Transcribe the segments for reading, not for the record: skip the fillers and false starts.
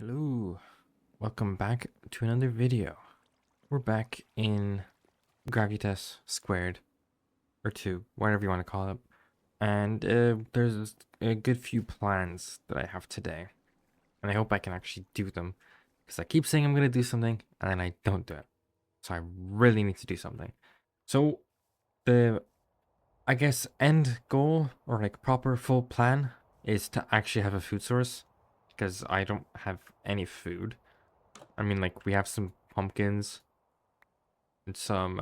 Hello, welcome back to another video. We're back in Gravitas² or 2, whatever you want to call it. And there's a good few plans that I have today. And I hope I can actually do them. Because I keep saying I'm going to do something, and then I don't do it. So I really need to do something. So the, I guess, end goal, or like proper full plan, is to actually have a food source. Because I don't have any food. I mean, like, we have some pumpkins and some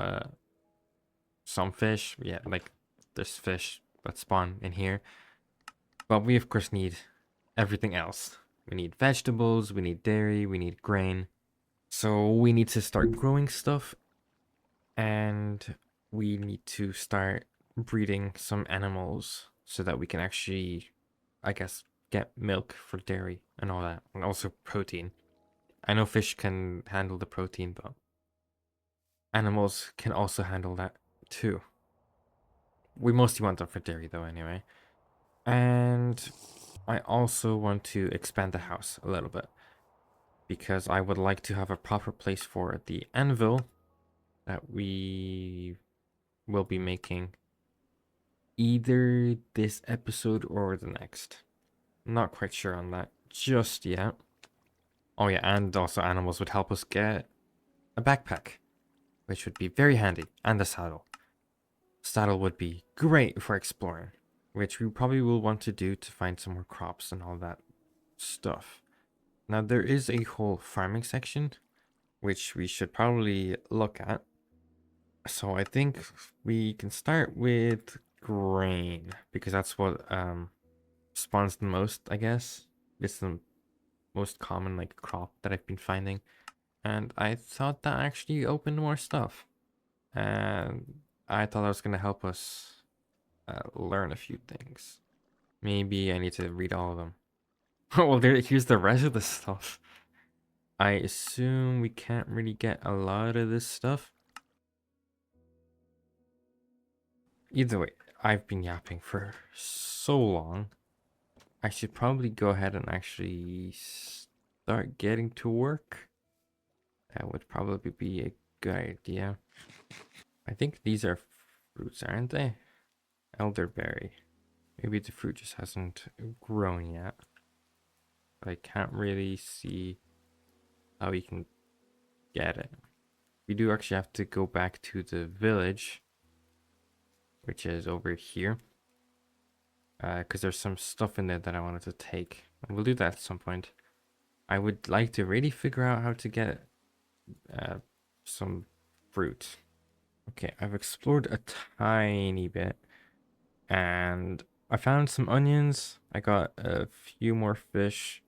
fish. Yeah, like there's fish that spawn in here. But we of course need everything else. We need vegetables, we need dairy, we need grain. So we need to start growing stuff, and we need to start breeding some animals so that we can actually, I guess, get milk for dairy and all that. And also protein. I know fish can handle the protein, but animals can also handle that too. We mostly want them for dairy though anyway. And I also want to expand the house a little bit because I would like to have a proper place for the anvil that we will be making either this episode or the next. I'm not quite sure on that just yet. Oh yeah, and also animals would help us get a backpack, which would be very handy, and a saddle. Saddle would be great for exploring, which we probably will want to do to find some more crops and all that stuff. Now, there is a whole farming section, which we should probably look at. So I think we can start with grain, because that's what spawns the most, I guess. It's the most common like crop that I've been finding. And I thought that actually opened more stuff. And I thought that was going to help us learn a few things. Maybe I need to read all of them. Well, here's the rest of the stuff. I assume we can't really get a lot of this stuff. Either way, I've been yapping for so long. I should probably go ahead and actually start getting to work. That would probably be a good idea. I think these are fruits, aren't they? Elderberry. Maybe the fruit just hasn't grown yet. But I can't really see how we can get it. We do actually have to go back to the village, which is over here. Because there's some stuff in there that I wanted to take. And we'll do that at some point. I would like to really figure out how to get some fruit. Okay, I've explored a tiny bit. And I found some onions. I got a few more fish.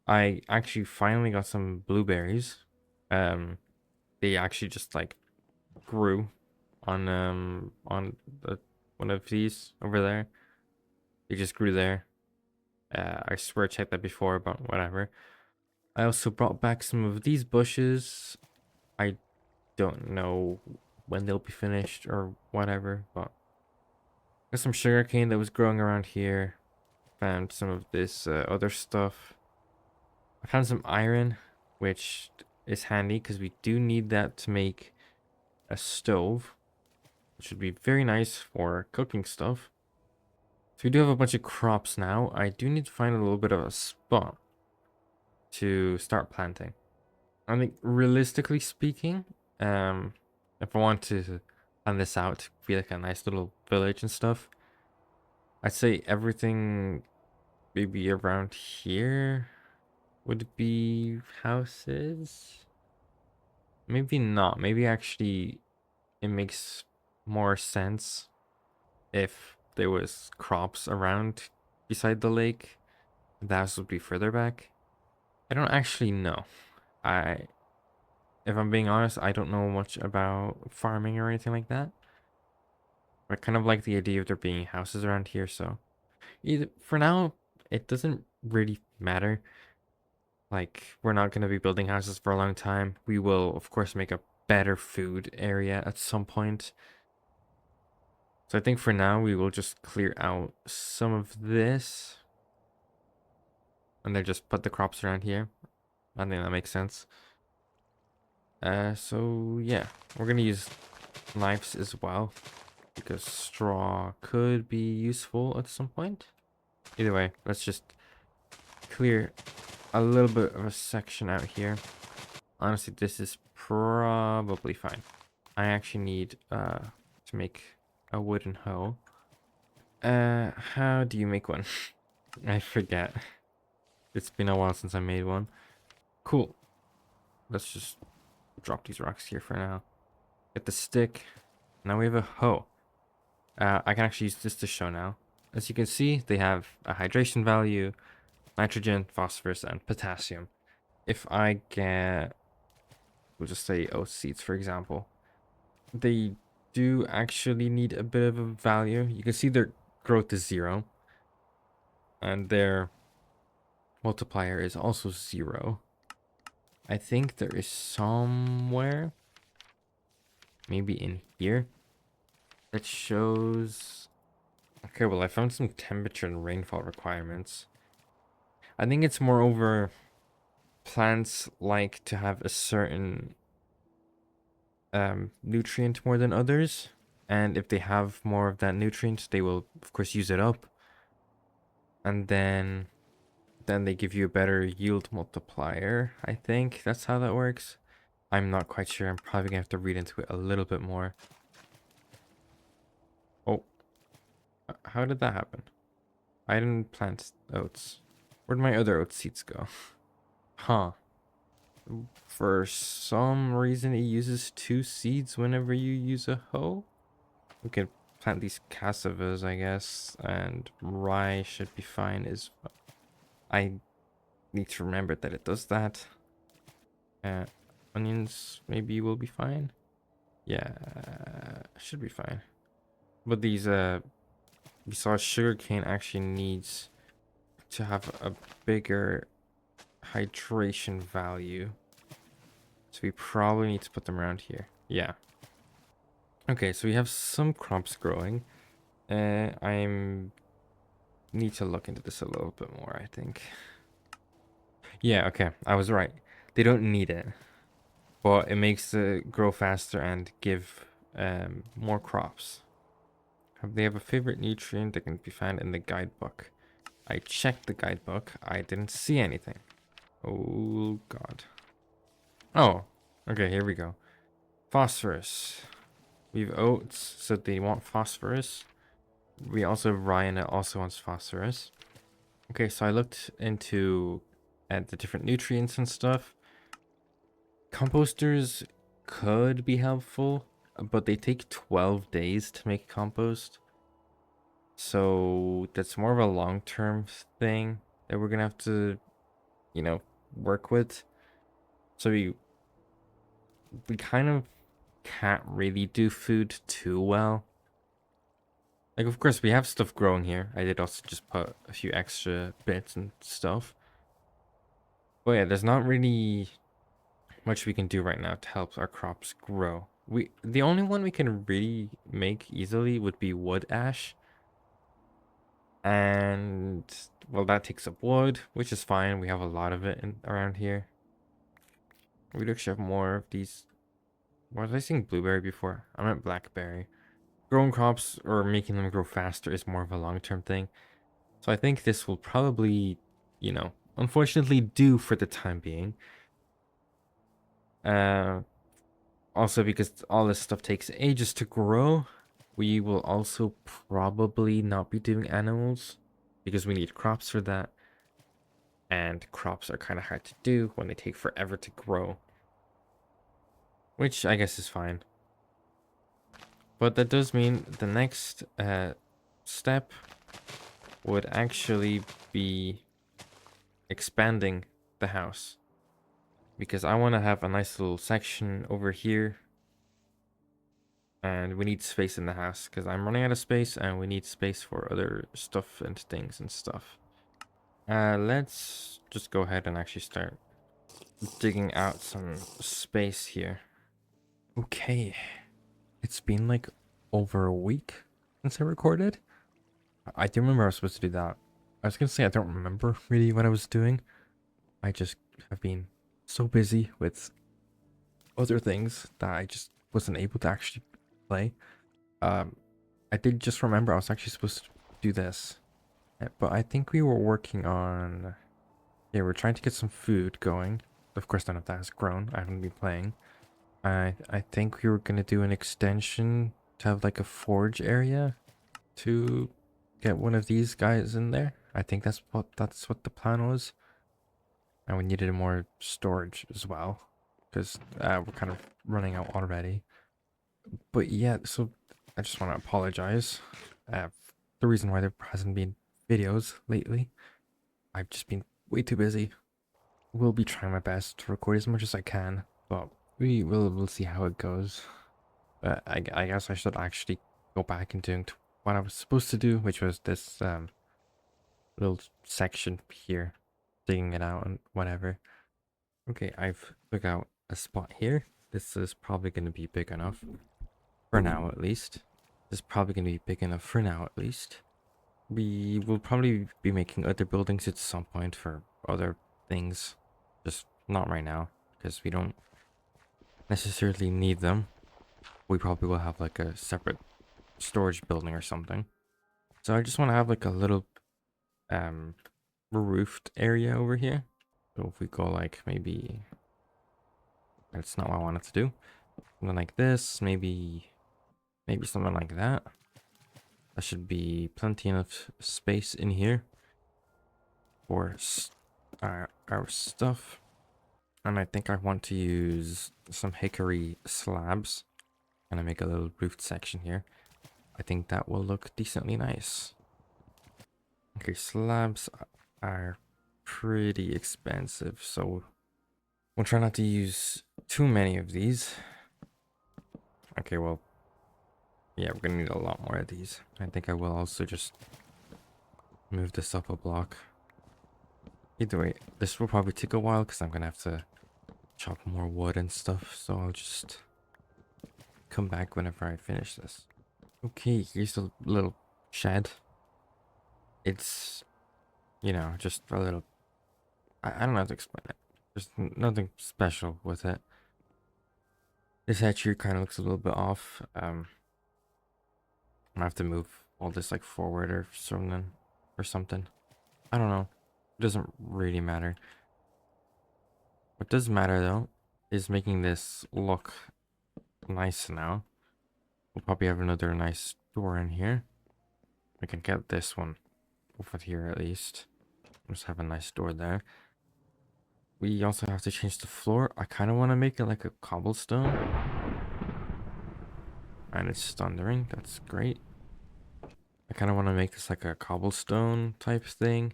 I actually finally got some blueberries. They actually just like grew on the one of these over there. They just grew there. I swear I checked that before, but whatever. I also brought back some of these bushes. I don't know when they'll be finished or whatever, but there's some sugarcane that was growing around here. Found some of this other stuff. I found some iron, which is handy because we do need that to make a stove, which would be very nice for cooking stuff. So we do have a bunch of crops now. I do need to find a little bit of a spot to start planting. I think realistically speaking, if I want to plan this out to be like a nice little village and stuff, I'd say everything maybe around here would be houses. Maybe not. Maybe actually it makes more sense if there was crops around beside the lake. The house would be further back. I don't actually know. If I'm being honest, I don't know much about farming or anything like that. I kind of like the idea of there being houses around here, so either for now, it doesn't really matter. Like, we're not going to be building houses for a long time. We will, of course, make a better food area at some point. So I think for now, we will just clear out some of this. And then just put the crops around here. I think that makes sense. So yeah, we're gonna use knives as well because straw could be useful at some point. Either way, let's just clear a little bit of a section out here. Honestly, this is probably fine. I actually need to make a wooden hoe. How do you make one? I forget. It's been a while since I made one. Cool. Let's just drop these rocks here for now. Get the stick. Now we have a hoe. I can actually use this to show now. As you can see, they have a hydration value, nitrogen, phosphorus, and potassium. If I get, we'll just say oat seeds, for example, they do actually need a bit of a value. You can see their growth is 0, and their multiplier is also 0. I think there is somewhere, maybe in here, that shows... Okay, well, I found some temperature and rainfall requirements. I think it's more over plants like to have a certain nutrient more than others. And if they have more of that nutrient, they will, of course, use it up. And then they give you a better yield multiplier. I think that's how that works. I'm not quite sure. I'm probably gonna have to read into it a little bit more. Oh, how did that happen? I didn't plant oats. Where'd my other oat seeds go? Huh. For some reason, it uses 2 seeds whenever you use a hoe. We can plant these cassavas, I guess, and rye should be fine. I need to remember that it does that. Onions maybe will be fine. Yeah, should be fine. But these besides sugarcane actually needs to have a bigger hydration value. So we probably need to put them around here. Yeah. Okay, so we have some crops growing. I'm need to look into this a little bit more, I think. Yeah, okay, I was right. They don't need it, but it makes it grow faster and give more crops. They have a favorite nutrient that can be found in the guidebook. I checked the guidebook. I didn't see anything. Oh, God. Oh, okay, here we go. Phosphorus. We have oats, so they want phosphorus. We also have rye, and it also wants phosphorus. Okay, so I looked into at the different nutrients and stuff. Composters could be helpful, but they take 12 days to make compost. So that's more of a long-term thing that we're gonna have to, work with. So we kind of can't really do food too well. Like, of course, we have stuff growing here. I did also just put a few extra bits and stuff. But yeah, there's not really much we can do right now to help our crops grow. The only one we can really make easily would be wood ash. And, well, that takes up wood, which is fine. We have a lot of it around here. We'd actually have more of these. Was I saying blueberry before? I meant blackberry. Growing crops or making them grow faster is more of a long-term thing. So I think this will probably, unfortunately do for the time being. Also because all this stuff takes ages to grow, we will also probably not be doing animals because we need crops for that. And crops are kind of hard to do when they take forever to grow. Which I guess is fine. But that does mean the next step would actually be expanding the house. Because I want to have a nice little section over here. And we need space in the house because I'm running out of space and we need space for other stuff and things and stuff. Let's just go ahead and actually start digging out some space here. Okay. It's been like over a week since I recorded. I do remember I was supposed to do that. I was gonna say I don't remember really what I was doing. I just have been so busy with other things that I just wasn't able to actually play. Um, I did just remember I was actually supposed to do this, but I think we were working on. Yeah, we're trying to get some food going. Of course, none of that has grown. I haven't been playing. I think we were gonna do an extension to have like a forge area to get one of these guys in there. I think that's what the plan was. And we needed more storage as well because we're kind of running out already. But yeah, so I just want to apologize. Uh, the reason why there hasn't been videos lately, I've just been way too busy. Will be trying my best to record as much as I can, but we'll see how it goes. But I guess I should actually go back and doing what I was supposed to do, which was this little section here, digging it out and whatever. Okay, I've took out a spot here. This is probably going to be big enough for now, at least. This is probably going to be big enough for now, at least. We will probably be making other buildings at some point for other things, just not right now, because we don't necessarily need them. We probably will have like a separate storage building or something. So I just want to have like a little um roofed area over here. So if we go like maybe that's not what I wanted to do. Something like this, maybe something like that. That should be plenty enough space in here for our stuff. And I think I want to use some hickory slabs and I make a little roofed section here. I think that will look decently nice. Okay, slabs are pretty expensive, so we'll try not to use too many of these. Okay, well, yeah, we're gonna need a lot more of these. I think I will also just move this up a block. Either way, this will probably take a while because I'm gonna have to chop more wood and stuff, so I'll just come back whenever I finish this. Okay, here's a little shed. It's, just a little, I don't know how to explain it. There's nothing special with it. This hatchery kind of looks a little bit off. I have to move all this like forward or something. I don't know. It doesn't really matter. What does matter though is making this look nice now. We'll probably have another nice door in here. We can get this one over here at least. Just have a nice door there. We also have to change the floor. I kind of want to make it like a cobblestone. And it's thundering. That's great. I kind of want to make this like a cobblestone type thing.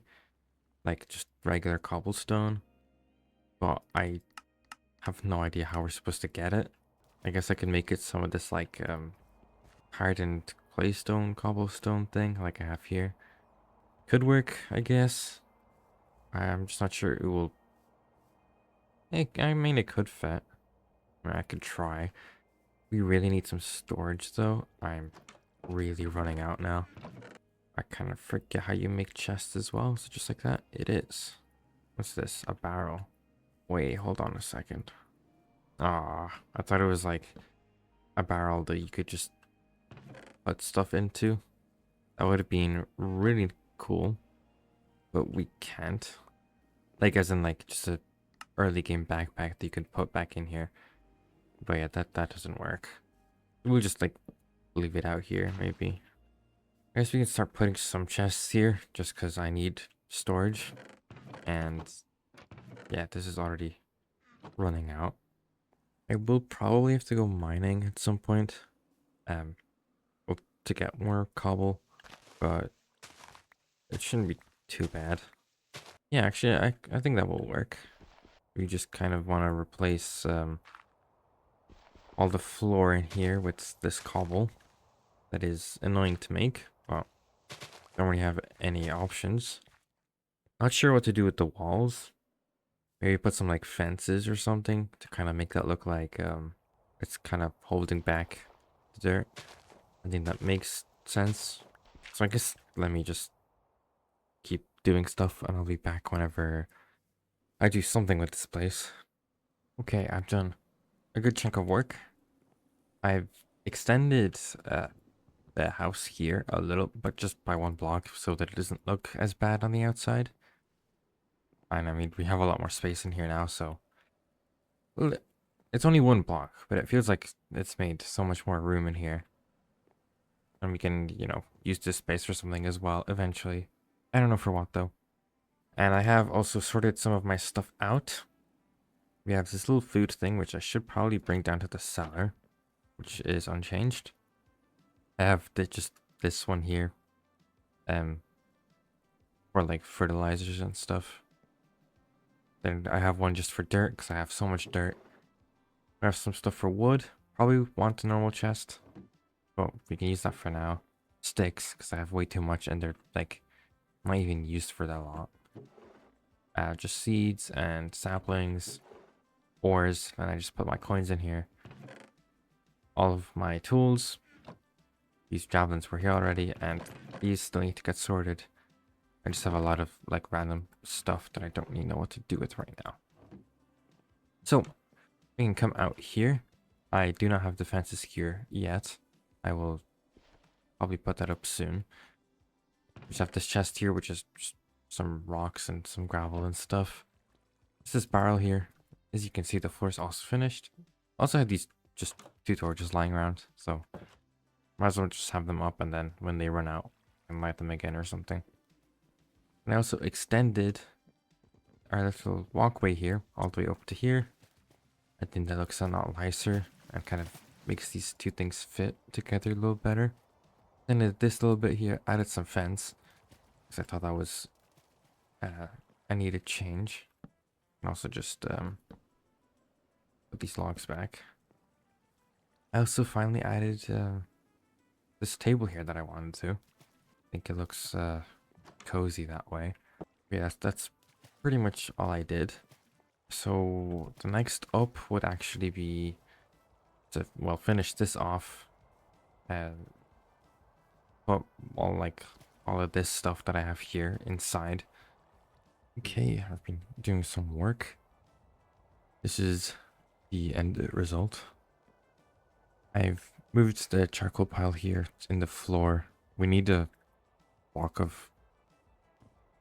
Like just regular cobblestone. But I have no idea how we're supposed to get it. I guess I can make it some of this like hardened claystone cobblestone thing like I have here. Could work, I guess. I'm just not sure it will. I mean, it could fit. I could try. We really need some storage though. I'm really running out now. I kind of forget how you make chests as well. So just like that, it is. What's this? A barrel. Wait, hold on a second. Ah, I thought it was like a barrel that you could just put stuff into. That would have been really cool. But we can't. Like as in like just a early game backpack that you could put back in here. But yeah, that doesn't work. We'll just like leave it out here maybe. I guess we can start putting some chests here just because I need storage. And yeah, this is already running out. I will probably have to go mining at some point. Um, to get more cobble, but it shouldn't be too bad. Yeah, actually, I think that will work. We just kind of want to replace all the floor in here with this cobble. That is annoying to make, but don't really have any options. Not sure what to do with the walls. Maybe put some like fences or something to kind of make that look like it's kind of holding back the dirt. I think that makes sense. So I guess let me just keep doing stuff and I'll be back whenever I do something with this place. Okay, I've done a good chunk of work. I've extended the house here a little, but just by one block so that it doesn't look as bad on the outside. And I mean, we have a lot more space in here now, so well, it's only one block, but it feels like it's made so much more room in here. And we can, use this space for something as well eventually. I don't know for what though. And I have also sorted some of my stuff out. We have this little food thing, which I should probably bring down to the cellar, which is unchanged. I have just this one here, um, for like fertilizers and stuff. Then I have one just for dirt, because I have so much dirt. I have some stuff for wood. Probably want a normal chest, but we can use that for now. Sticks, because I have way too much, and they're like not even used for that lot. Just seeds and saplings, ores, and I just put my coins in here. All of my tools. These javelins were here already, and these still need to get sorted. I just have a lot of like random stuff that I don't really know what to do with right now. So we can come out here. I do not have defenses here yet. I will probably put that up soon. We just have this chest here, which is just some rocks and some gravel and stuff. There's this barrel here. As you can see, the floor is also finished. Also have these just 2 torches lying around, so might as well just have them up, and then when they run out, I light them again or something. And I also extended our little walkway here all the way up to here. I think that looks a lot nicer and kind of makes these two things fit together a little better. Then this little bit here, added some fence because I thought that was I needed change. And also just put these logs back. I also finally added this table here that I wanted to. I think it looks cozy that way. Yeah, that's pretty much all I did. So the next up would actually be to, well, finish this off and put all of this stuff that I have here inside. Okay, I've been doing some work. This is the end result. I've moved the charcoal pile here in the floor. We need a block of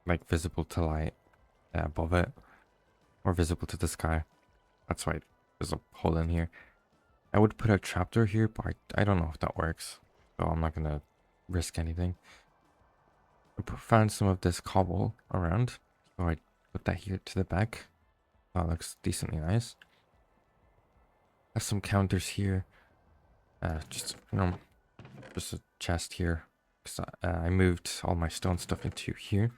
like visible to light above it, or visible to the sky. That's why there's a hole in here. I would put a trapdoor here, but I don't know if that works, so I'm not gonna risk anything. I found some of this cobble around, so I put that here to the back. That looks decently nice. Have some counters here. Just just a chest here, because I moved all my stone stuff into here.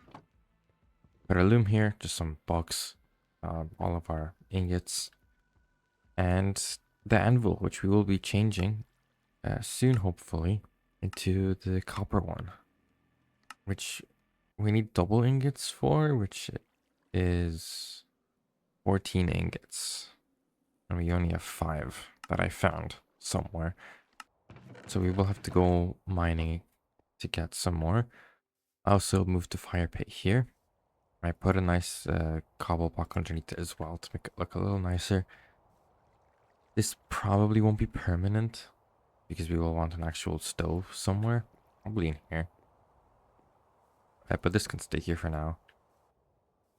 Got a loom here, just some box, all of our ingots, and the anvil, which we will be changing soon, hopefully, into the copper one, which we need double ingots for, which is 14 ingots, and we only have 5 that I found somewhere, so we will have to go mining to get some more. I also moved the fire pit here. I put a nice cobble block underneath it as well to make it look a little nicer. This probably won't be permanent because we will want an actual stove somewhere, probably in here. But this can stay here for now.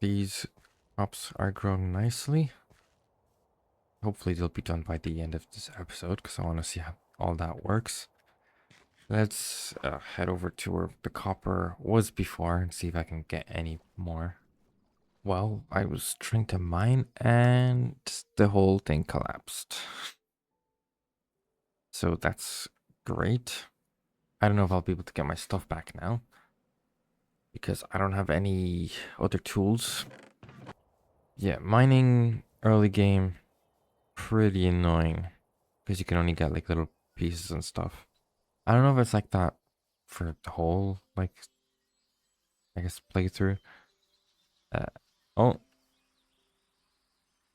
These crops are growing nicely. Hopefully they'll be done by the end of this episode because I want to see how all that works. Let's head over to where the copper was before and see if I can get any more. Well, I was trying to mine and the whole thing collapsed. So that's great. I don't know if I'll be able to get my stuff back now because I don't have any other tools. Yeah, mining early game, pretty annoying because you can only get like little pieces and stuff. I don't know if it's like that for the whole, like, I guess, playthrough. Uh, oh,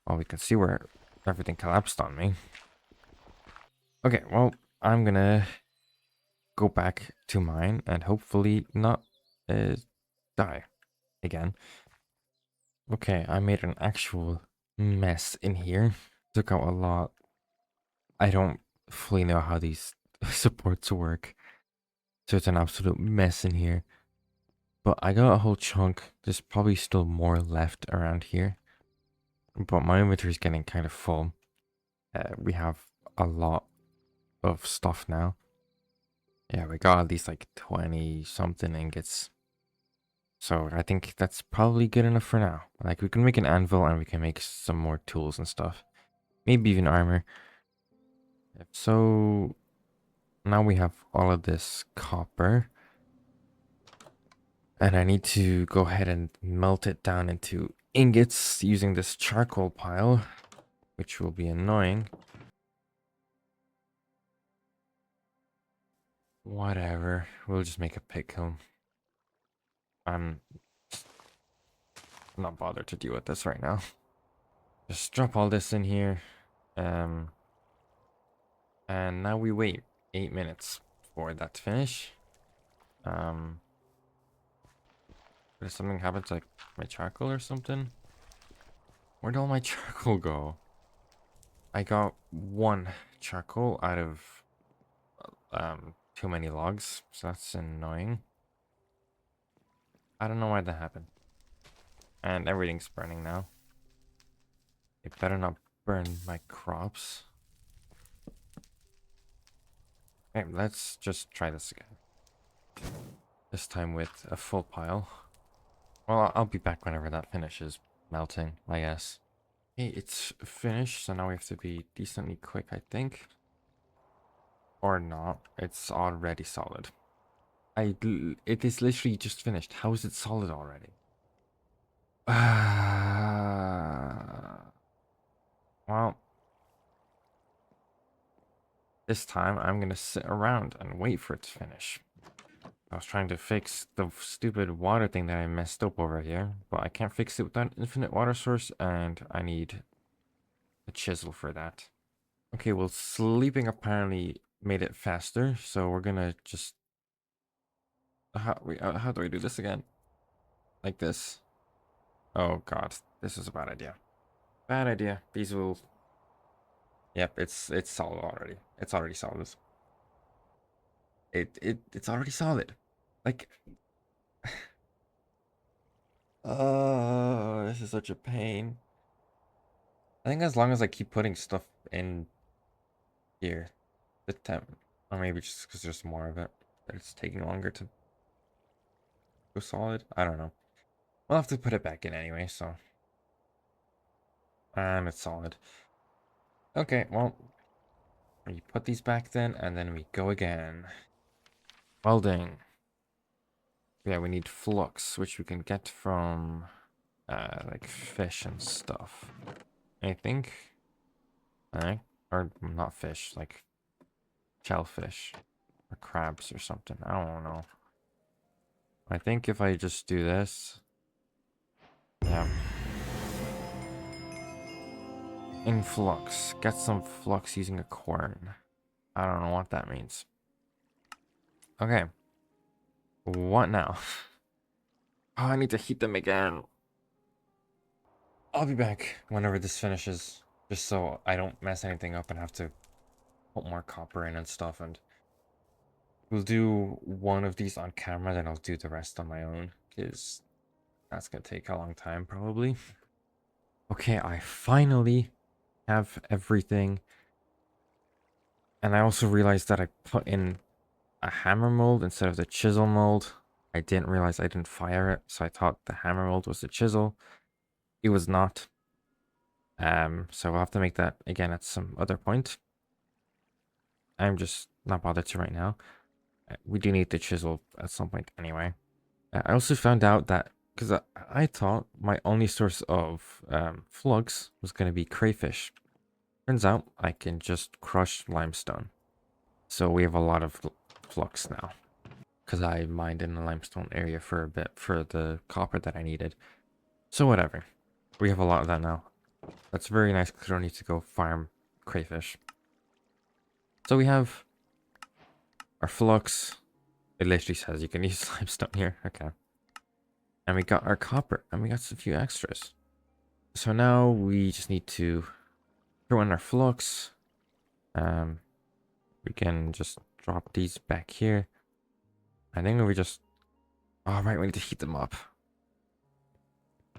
well, we can see where everything collapsed on me. Okay, well, I'm gonna go back to mine and hopefully not die again. Okay, I made an actual mess in here. Took out a lot. I don't fully know how these supports work. So it's an absolute mess in here. But I got a whole chunk. There's probably still more left around here. But my inventory is getting kind of full. We have a lot of stuff now. Yeah, we got at least like 20 something ingots. So I think that's probably good enough for now. Like we can make an anvil and we can make some more tools and stuff. Maybe even armor. So now we have all of this copper. And I need to go ahead and melt it down into ingots using this charcoal pile, which will be annoying. Whatever. We'll just make a pit kiln. I'm not bothered to deal with this right now. Just drop all this in here. And now we wait 8 minutes for that to finish. Did something happen to like my charcoal or something? Where'd all my charcoal go? I got 1 charcoal out of too many logs, so that's annoying. I don't know why that happened. And everything's burning now. It better not burn my crops. Okay, let's just try this again. This time with a full pile. Well, I'll be back whenever that finishes melting, I guess. Okay, it's finished, so now we have to be decently quick, I think. Or not. It's already solid. It is literally just finished. How is it solid already? Well, this time I'm gonna sit around and wait for it to finish. I was trying to fix the stupid water thing that I messed up over here, but I can't fix it without an infinite water source, and I need a chisel for that. Okay, well, sleeping apparently made it faster, so we're gonna just... how do I do this again? Like this. Oh god, this is a bad idea. Bad idea. These will... Yep, it's solid already. It's already solid. It's already solid. Like... Oh, this is such a pain. I think as long as I keep putting stuff in here, the temp, or maybe just because there's more of it, that it's taking longer to go solid. I don't know. We'll have to put it back in anyway, so. And it's solid. Okay, well, we put these back then, and then we go again. Welding. Yeah, we need flux, which we can get from, like fish and stuff. I think. Or not fish, like shellfish or crabs or something. I don't know. I think if I just do this, yeah. Influx. Get some flux using a quern. I don't know what that means. Okay. What now? Oh, I need to heat them again. I'll be back whenever this finishes. Just so I don't mess anything up and have to put more copper in and stuff. And we'll do one of these on camera, then I'll do the rest on my own. Because that's going to take a long time, probably. Okay, I finally have everything. And I also realized that I put in a hammer mold instead of the chisel mold. I didn't realize I didn't fire it, so I thought the hammer mold was the chisel. It was not. So we'll have to make that again at some other point. I'm just not bothered to right now. We do need the chisel at some point anyway. I also found out that, because I thought my only source of flux was going to be crayfish. Turns out I can just crush limestone. So we have a lot of flux now. Because I mined in the limestone area for a bit for the copper that I needed. So whatever. We have a lot of that now. That's very nice because I don't need to go farm crayfish. So we have our flux. It literally says you can use limestone here. Okay. And we got our copper. And we got a few extras. So now we just need to throw in our flux. We can just drop these back here. I think we just... All right, we need to heat them up.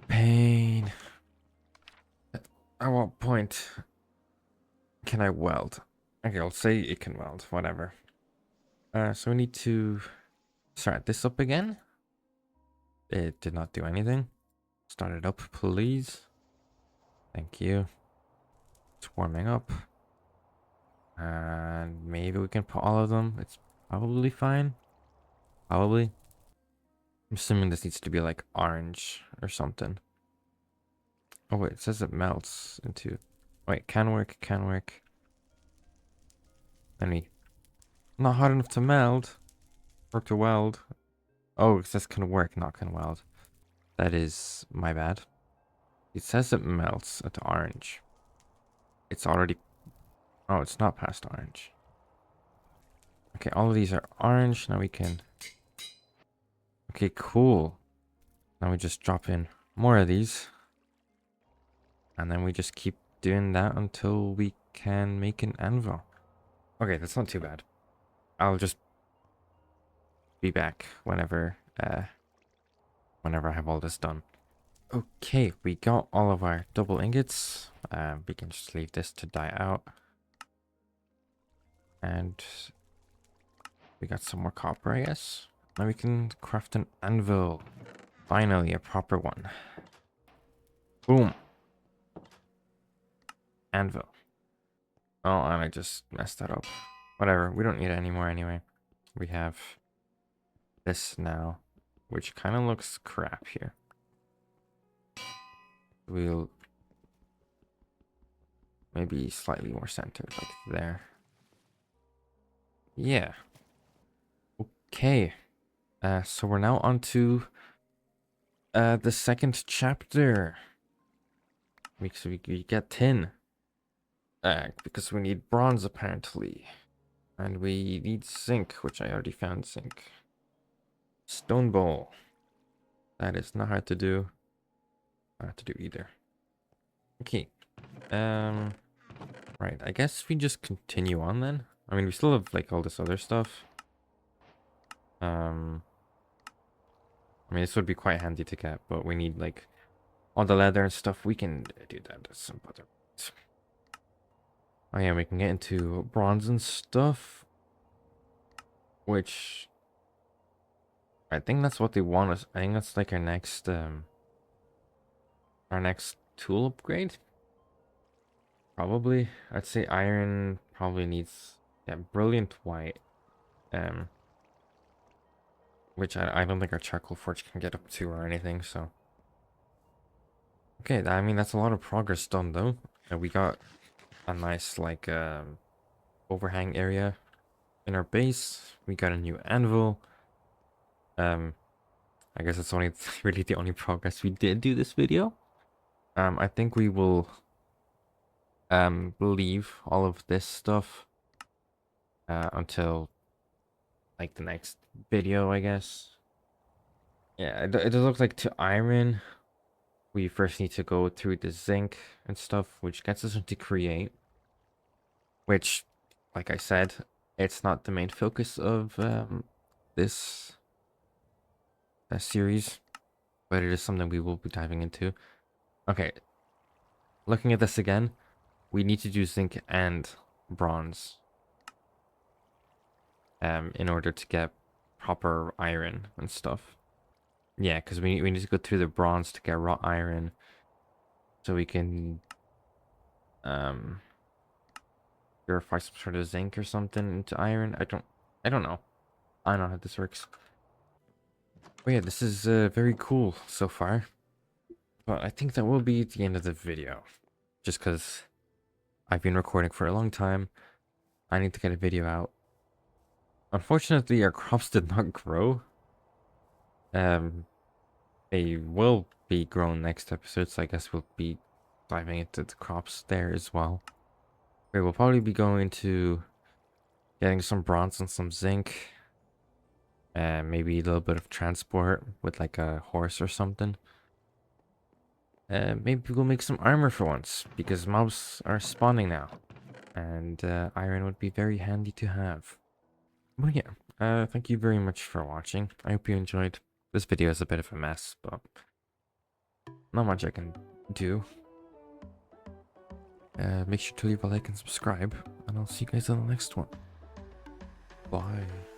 Pain. At what point can I weld? Okay, I'll say it can weld, whatever. So we need to start this up again. It did not do anything. Start it up, please. Thank you. It's warming up. And maybe we can put all of them. It's probably fine. Probably. I'm assuming this needs to be like orange or something. Oh wait, it says it melts into... Wait, can work, can work. Any... Not hot enough to melt. Or to weld. Oh, it says can work, not can weld. That is my bad. It says it melts at orange. It's already... Oh, it's not past orange. Okay, all of these are orange. Now we can... Okay, cool. Now we just drop in more of these. And then we just keep doing that until we can make an anvil. Okay, that's not too bad. I'll just be back whenever whenever I have all this done. Okay, we got all of our double ingots. We can just leave this to die out. And we got some more copper, I guess. Now we can craft an anvil. Finally, a proper one. Boom. Anvil. Oh, and I just messed that up. Whatever, we don't need it anymore anyway. We have this now, which kind of looks crap here. We'll maybe slightly more centered, like there. Yeah. Okay. So we're now on to the second chapter. We get tin. Because we need bronze apparently. And we need zinc, which I already found zinc. Stone bowl. That is not hard to do. Not hard to do either. Okay. Right. I guess we just continue on then. I mean, we still have like all this other stuff. I mean, this would be quite handy to get, but we need like all the leather and stuff. We can do that at some other point. Oh yeah, we can get into bronze and stuff, which I think that's what they want us. I think that's like our next tool upgrade. Probably, I'd say iron probably needs, yeah, brilliant white, which I don't think our charcoal forge can get up to or anything. So okay, I mean that's a lot of progress done though. We got a nice like overhang area in our base. We got a new anvil. I guess it's only really the only progress we did do this video. I think we will leave all of this stuff until like the next video, I guess. Yeah, it does look like to iron we first need to go through the zinc and stuff, which gets us into create, which, like I said, it's not the main focus of this series, but it is something we will be diving into. Okay, looking at this again, we need to do zinc and bronze in order to get proper iron and stuff. Yeah, because we need to go through the bronze to get raw iron, so we can purify some sort of zinc or something into iron. I don't know. I don't know how this works. But yeah, this is very cool so far. But I think that will be the end of the video, just because I've been recording for a long time. I need to get a video out. Unfortunately, our crops did not grow. They will be grown next episode, so I guess we'll be diving into the crops there as well. We'll probably be going to getting some bronze and some zinc. And maybe a little bit of transport with like a horse or something. Maybe we'll make some armor for once, because mobs are spawning now. And iron would be very handy to have. But yeah, thank you very much for watching. I hope you enjoyed. This video is a bit of a mess, but not much I can do. Make sure to leave a like and subscribe, and I'll see you guys in the next one. Bye.